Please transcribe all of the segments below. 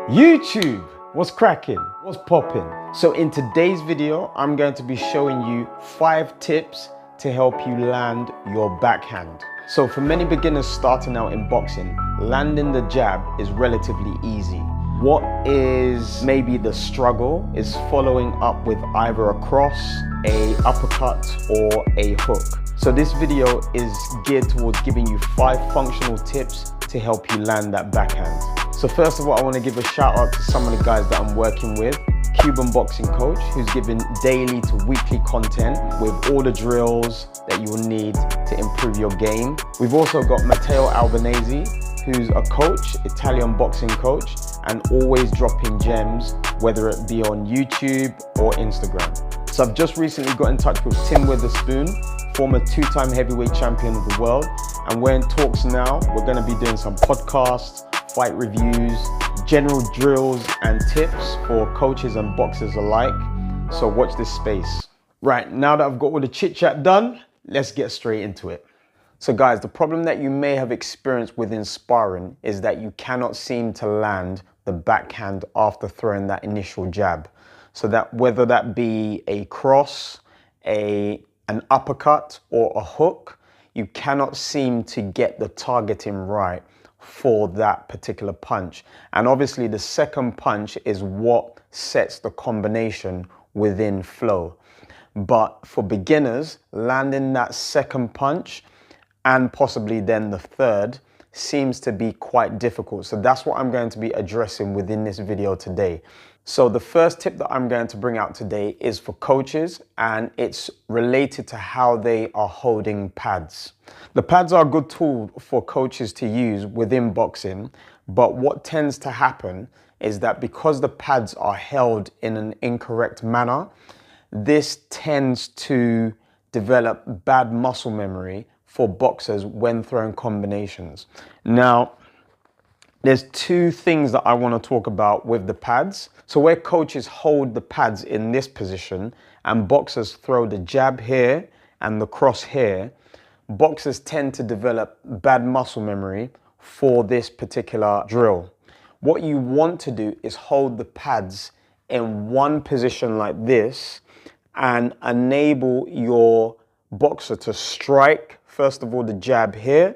YouTube, what's cracking? What's popping? So in today's video, I'm going to be showing you 5 tips to help you land your backhand. So for many beginners starting out in boxing, landing the jab is relatively easy. What is maybe the struggle is following up with either a cross, a uppercut, or a hook. So this video is geared towards giving you 5 functional tips to help you land that backhand. So first of all, I want to give a shout out to some of the guys that I'm working with. Cuban boxing coach, who's giving daily to weekly content with all the drills that you will need to improve your game. We've also got Matteo Albanese, who's a coach, Italian boxing coach, and always dropping gems, whether it be on YouTube or Instagram. So I've just recently got in touch with Witherspoon, former 2-time heavyweight champion of the world, and we're in talks now. We're going to be doing some podcasts, fight reviews, general drills and tips for coaches and boxers alike. So watch this space. Right, now that I've got all the chit chat done, let's get straight into it. So guys, the problem that you may have experienced within sparring is that you cannot seem to land the backhand after throwing that initial jab. So that whether that be a cross, an uppercut, or a hook, you cannot seem to get the targeting right for that particular punch. And obviously the second punch is what sets the combination within flow. But for beginners, landing that second punch and possibly then the third seems to be quite difficult. So that's what I'm going to be addressing within this video today. So the first tip that I'm going to bring out today is for coaches, and it's related to how they are holding pads. The pads are a good tool for coaches to use within boxing, but what tends to happen is that because the pads are held in an incorrect manner, this tends to develop bad muscle memory for boxers when throwing combinations. Now, there's 2 things that I want to talk about with the pads. So where coaches hold the pads in this position and boxers throw the jab here and the cross here, boxers tend to develop bad muscle memory for this particular drill. What you want to do is hold the pads in one position like this and enable your boxer to strike, first of all, the jab here,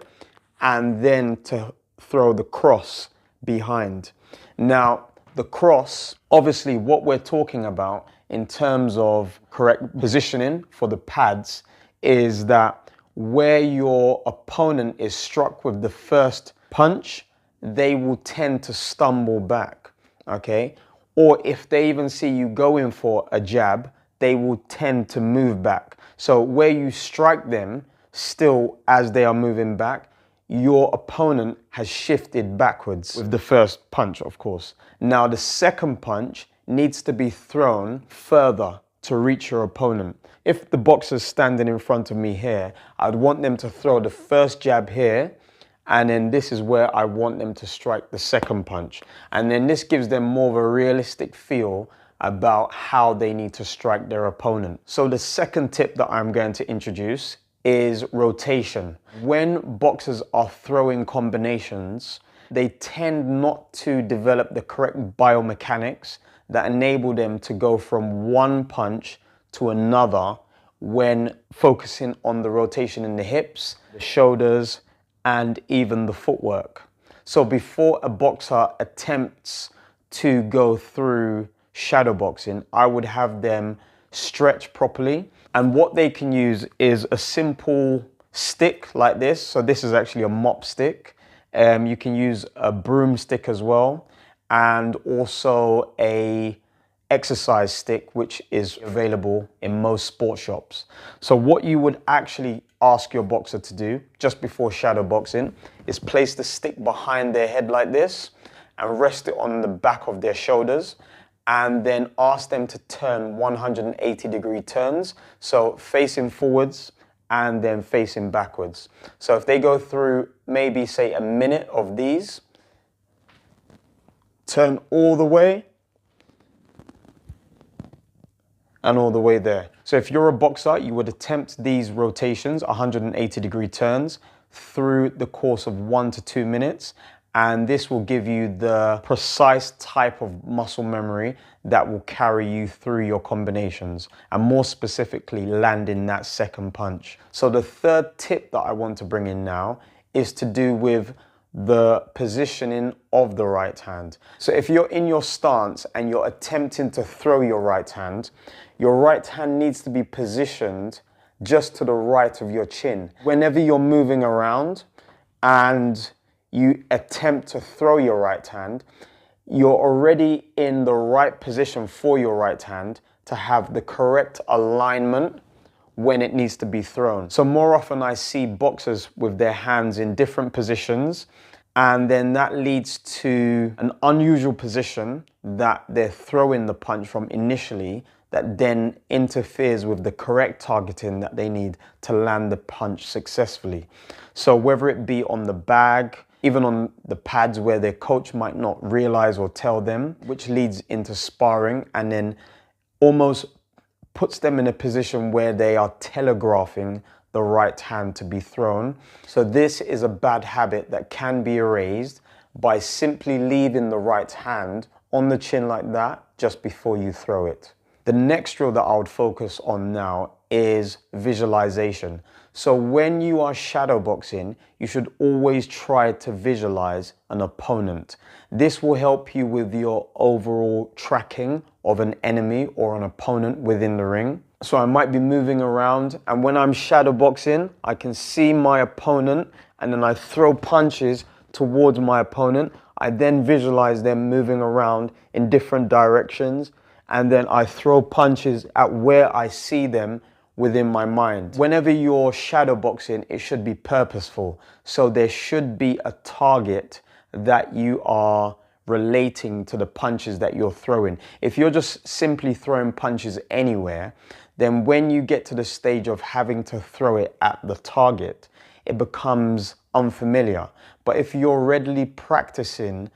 and then to throw the cross behind. Now, the cross, obviously what we're talking about in terms of correct positioning for the pads is that where your opponent is struck with the first punch, they will tend to stumble back, okay? Or if they even see you going for a jab, they will tend to move back. So where you strike them still as they are moving back, your opponent has shifted backwards with the first punch, of course. Now, the second punch needs to be thrown further to reach your opponent. If the boxer's standing in front of me here, I'd want them to throw the first jab here, and then this is where I want them to strike the second punch. And then this gives them more of a realistic feel about how they need to strike their opponent. So the second tip that I'm going to introduce is rotation. When boxers are throwing combinations, they tend not to develop the correct biomechanics that enable them to go from one punch to another when focusing on the rotation in the hips, the shoulders, and even the footwork. So before a boxer attempts to go through shadow boxing, I would have them stretch properly. And what they can use is a simple stick like this. So this is actually a mop stick. You can use a broomstick as well, and also a exercise stick, which is available in most sports shops. So what you would actually ask your boxer to do just before shadow boxing is place the stick behind their head like this and rest it on the back of their shoulders, and then ask them to turn 180-degree turns, so facing forwards and then facing backwards. So if they go through maybe say a minute of these, turn all the way and all the way there. So if you're a boxer, you would attempt these rotations, 180-degree turns, through the course of 1 to 2 minutes, and this will give you the precise type of muscle memory that will carry you through your combinations, and more specifically landing that second punch. So the third tip that I want to bring in now is to do with the positioning of the right hand. So if you're in your stance and you're attempting to throw your right hand needs to be positioned just to the right of your chin. Whenever you're moving around and you attempt to throw your right hand, you're already in the right position for your right hand to have the correct alignment when it needs to be thrown. So more often I see boxers with their hands in different positions, and then that leads to an unusual position that they're throwing the punch from initially, that then interferes with the correct targeting that they need to land the punch successfully. So whether it be on the bag, even on the pads where their coach might not realize or tell them, which leads into sparring and then almost puts them in a position where they are telegraphing the right hand to be thrown. So this is a bad habit that can be erased by simply leaving the right hand on the chin like that just before you throw it. The next drill that I would focus on now is visualization. So when you are shadow boxing, you should always try to visualize an opponent. This will help you with your overall tracking of an enemy or an opponent within the ring. So I might be moving around, and when I'm shadow boxing, I can see my opponent, and then I throw punches towards my opponent. I then visualize them moving around in different directions, and then I throw punches at where I see them within my mind. Whenever you're shadow boxing, it should be purposeful. So there should be a target that you are relating to the punches that you're throwing. If you're just simply throwing punches anywhere, then when you get to the stage of having to throw it at the target, it becomes unfamiliar. But if you're readily practicing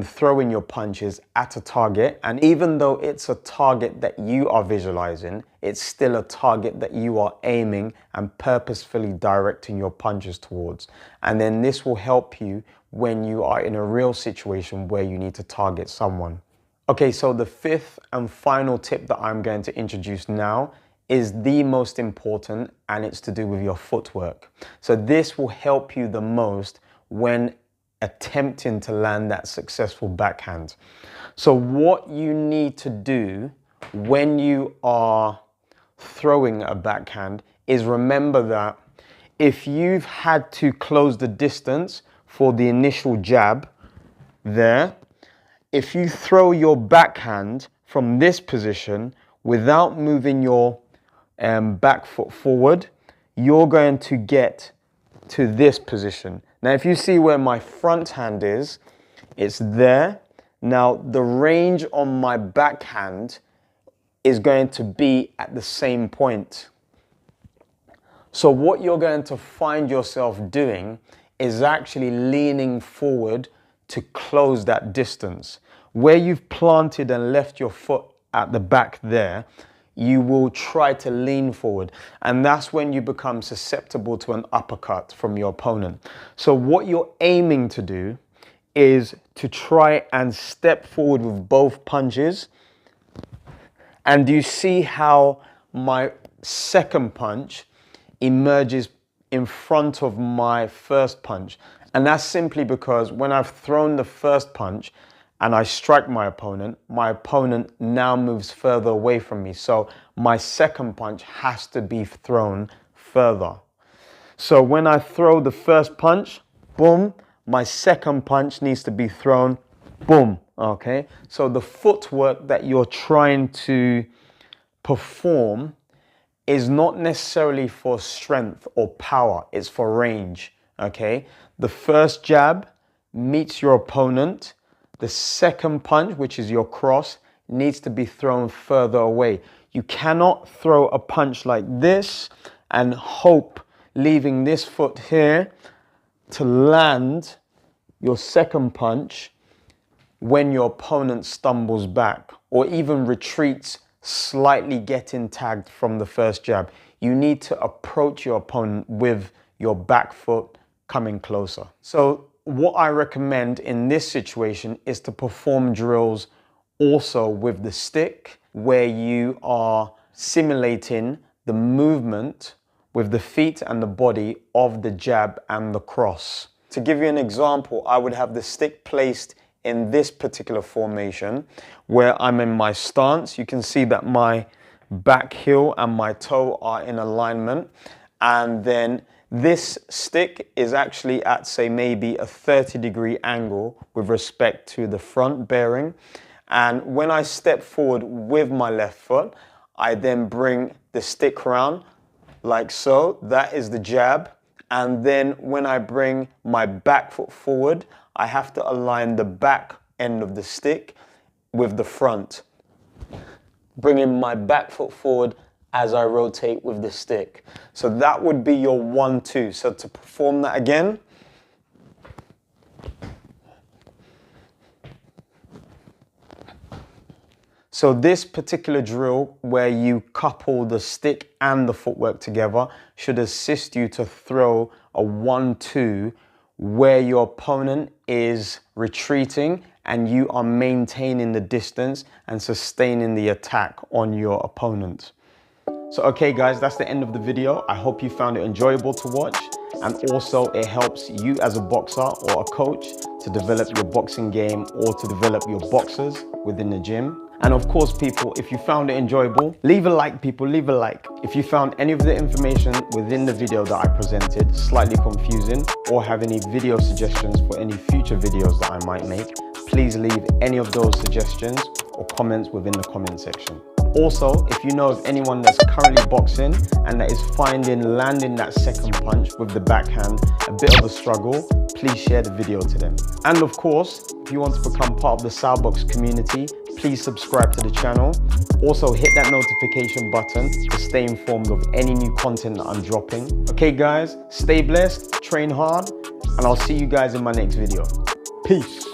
throwing your punches at a target, and even though it's a target that you are visualizing, it's still a target that you are aiming and purposefully directing your punches towards. And then this will help you when you are in a real situation where you need to target someone. Okay, so the fifth and final tip that I'm going to introduce now is the most important, and it's to do with your footwork. So this will help you the most when attempting to land that successful backhand. So what you need to do when you are throwing a backhand is remember that if you've had to close the distance for the initial jab there, if you throw your backhand from this position without moving your back foot forward, you're going to get to this position. Now, if you see where my front hand is, it's there. Now, the range on my backhand is going to be at the same point. So what you're going to find yourself doing is actually leaning forward to close that distance. Where you've planted and left your foot at the back there, you will try to lean forward, and that's when you become susceptible to an uppercut from your opponent. So what you're aiming to do is to try and step forward with both punches. And do you see how my second punch emerges in front of my first punch? And that's simply because when I've thrown the first punch and I strike my opponent now moves further away from me. So my second punch has to be thrown further. So when I throw the first punch, boom, my second punch needs to be thrown, boom, okay? So the footwork that you're trying to perform is not necessarily for strength or power, it's for range, okay? The first jab meets your opponent. The second punch, which is your cross, needs to be thrown further away. You cannot throw a punch like this and hope, leaving this foot here, to land your second punch when your opponent stumbles back or even retreats, slightly getting tagged from the first jab. You need to approach your opponent with your back foot coming closer. So what I recommend in this situation is to perform drills also with the stick, where you are simulating the movement with the feet and the body of the jab and the cross. To give you an example, I would have the stick placed in this particular formation where I'm in my stance. You can see that my back heel and my toe are in alignment, and then this stick is actually at, say, maybe a 30-degree angle with respect to the front bearing. And when I step forward with my left foot, I then bring the stick around like so. That is the jab. And then when I bring my back foot forward, I have to align the back end of the stick with the front, bringing my back foot forward as I rotate with the stick. So that would be your 1-2. So to perform that again, so this particular drill where you couple the stick and the footwork together should assist you to throw a 1-2 where your opponent is retreating and you are maintaining the distance and sustaining the attack on your opponent. So okay guys, that's the end of the video. I hope you found it enjoyable to watch, and also it helps you as a boxer or a coach to develop your boxing game or to develop your boxers within the gym. And of course people, if you found it enjoyable, leave a like people, leave a like. If you found any of the information within the video that I presented slightly confusing, or have any video suggestions for any future videos that I might make, please leave any of those suggestions or comments within the comment section. Also, if you know of anyone that's currently boxing and that is finding landing that second punch with the backhand a bit of a struggle, please share the video to them. And of course, if you want to become part of the Southbox community, please subscribe to the channel. Also hit that notification button to stay informed of any new content that I'm dropping. Okay guys, stay blessed, train hard, and I'll see you guys in my next video. Peace.